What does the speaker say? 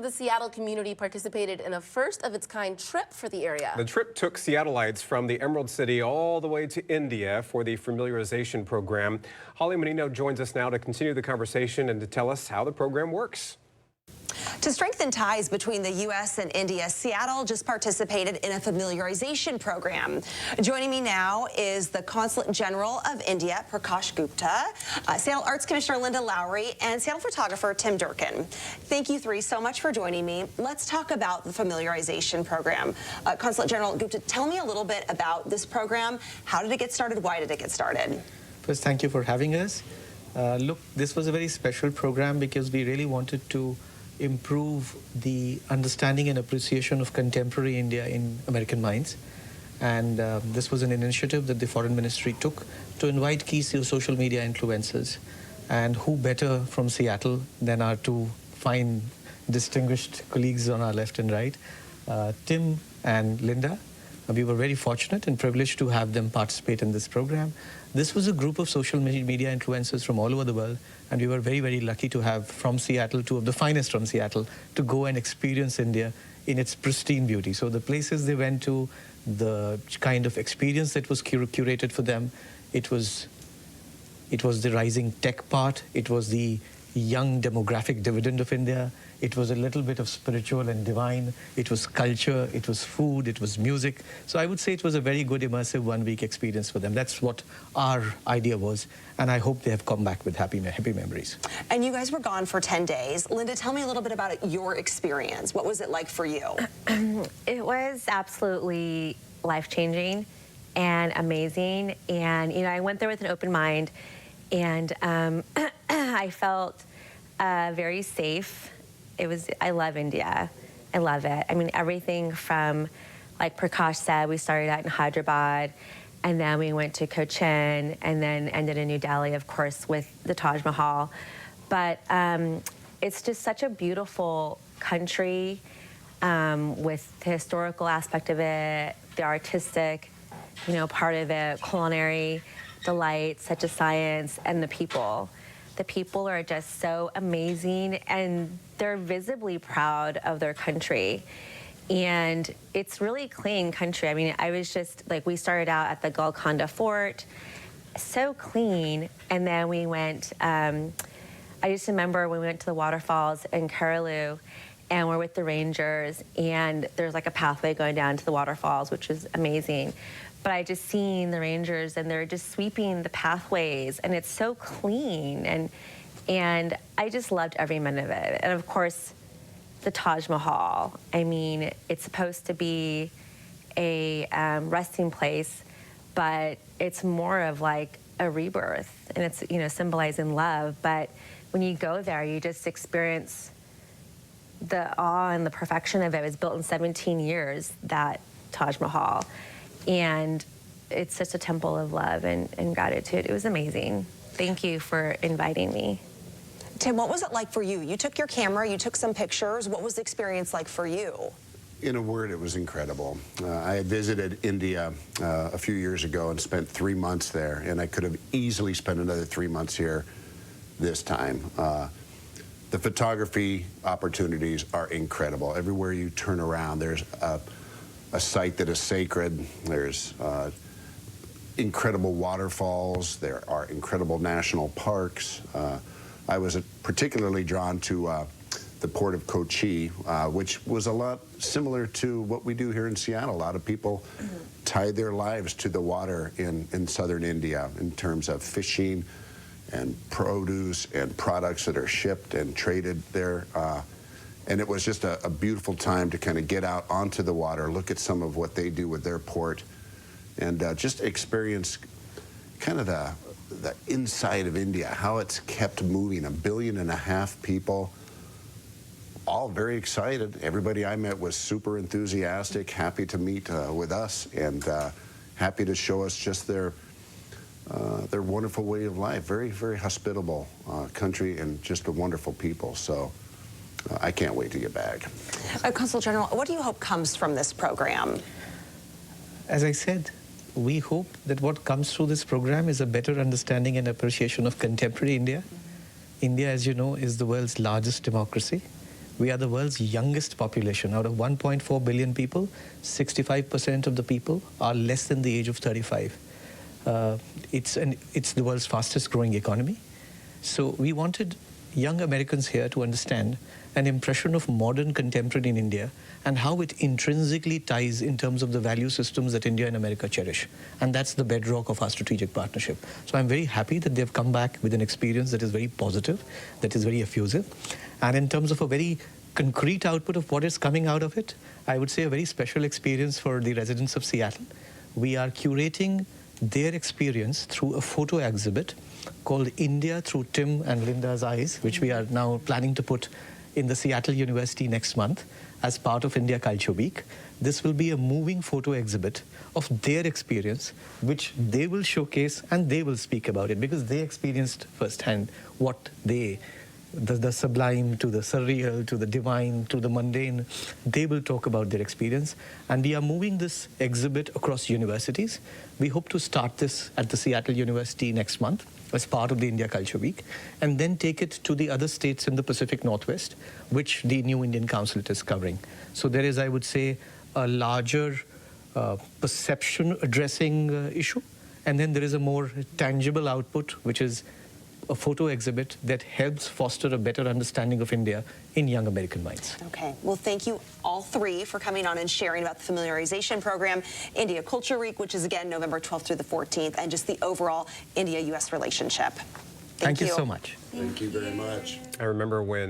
of the Seattle community participated in a first-of-its-kind trip for the area. The trip took Seattleites from the Emerald City all the way to India for the Familiarization Program. Holly Menino joins us now to continue the conversation and to tell us how the program works. To strengthen ties between the U.S. and India, Seattle just participated in a familiarization program. Joining me now is the Consulate General of India, Prakash Gupta, Seattle Arts Commissioner Linda Lowry, and Seattle photographer Tim Durkan. Thank you three so much for joining me. Let's talk about the familiarization program. Consulate General Gupta, tell me a little bit about this program. How did it get started? Why did it get started? First, thank you for having us. Look, this was a very special program because we really wanted to improve the understanding and appreciation of contemporary India in American minds. And this was an initiative that the Foreign Ministry took to invite key social media influencers. And who better from Seattle than our two fine, distinguished colleagues on our left and right, Tim and Linda. We were very fortunate and privileged to have them participate in this program. This was a group of social media influencers from all over the world, and we were very, very lucky to have from Seattle, two of the finest from Seattle, to go and experience India in its pristine beauty. So the places they went to, the kind of experience that was curated for them, it was the rising tech part, it was the young demographic dividend of India, it was a little bit of spiritual and divine, it was culture, it was food, it was music. So I would say it was a very good immersive one-week experience for them. That's what our idea was, and I hope they have come back with happy memories. And you guys were gone for 10 days. Linda, tell me a little bit about your experience. What was it like for you? It was absolutely life-changing and amazing, and you know, I went there with an open mind, and I felt very safe. I love India. I love it. I mean, everything from, like Prakash said, we started out in Hyderabad, and then we went to Cochin, and then ended in New Delhi, of course, with the Taj Mahal. But it's just such a beautiful country with the historical aspect of it, the artistic, you know, part of it, culinary delight, such a science, and the people. The people are just so amazing, and they're visibly proud of their country. And it's really clean country. I mean, I was just, like, we started out at the Golconda Fort, so clean, and then we went, I just remember when we went to the waterfalls in Kerala, and we're with the rangers, and there's like a pathway going down to the waterfalls, which is amazing. But I just seen the rangers, and they're just sweeping the pathways, and it's so clean, and I just loved every minute of it. And of course, the Taj Mahal. I mean, it's supposed to be a resting place, but it's more of like a rebirth, and it's, you know, symbolizing love. But when you go there, you just experience the awe and the perfection of it. It was built in 17 years, that Taj Mahal. And it's just a temple of love and gratitude. It was amazing. Thank you for inviting me. Tim, what was it like for you? You took your camera, you took some pictures. What was the experience like for you? In a word, it was incredible. I had visited India a few years ago and spent 3 months there, and I could have easily spent another 3 months here this time. The photography opportunities are incredible. Everywhere you turn around, there's a site that is sacred. There's incredible waterfalls. There are incredible national parks. I was particularly drawn to the port of Kochi, which was a lot similar to what we do here in Seattle. A lot of people tie their lives to the water in southern India in terms of fishing and produce and products that are shipped and traded there. And it was just a beautiful time to kind of get out onto the water, look at some of what they do with their port, and just experience kind of the inside of India, how it's kept moving. 1.5 billion people, all very excited. Everybody I met was super enthusiastic, happy to meet with us, and happy to show us just their wonderful way of life. Very, very hospitable country, and just a wonderful people. So I can't wait to get back. Consul General, what do you hope comes from this program? As I said, we hope that what comes through this program is a better understanding and appreciation of contemporary India. India, as you know, is the world's largest democracy. We are the world's youngest population. Out of 1.4 billion people, 65% of the people are less than the age of 35. It's the world's fastest growing economy. So we wanted young Americans here to understand an impression of modern contemporary in India and how it intrinsically ties in terms of the value systems that India and America cherish. And that's the bedrock of our strategic partnership. So I'm very happy that they've come back with an experience that is very positive, that is very effusive. And in terms of a very concrete output of what is coming out of it, I would say a very special experience for the residents of Seattle. We are curating their experience through a photo exhibit called India Through Tim and Linda's Eyes, which we are now planning to put in the Seattle University next month as part of India Culture Week. This will be a moving photo exhibit of their experience, which they will showcase and they will speak about it because they experienced firsthand what the sublime to the surreal, to the divine, to the mundane, they will talk about their experience. And we are moving this exhibit across universities. We hope to start this at the Seattle University next month as part of the India Culture Week, and then take it to the other states in the Pacific Northwest, which the new Indian Consulate is covering. So there is, I would say, a larger perception addressing issue, and then there is a more tangible output, which is a photo exhibit that helps foster a better understanding of India in young American minds. Okay, well, thank you all three for coming on and sharing about the familiarization program, India Culture Week, which is again November 12th through the 14th, and just the overall India-U.S. relationship. Thank you so much. Thank you very much. I remember when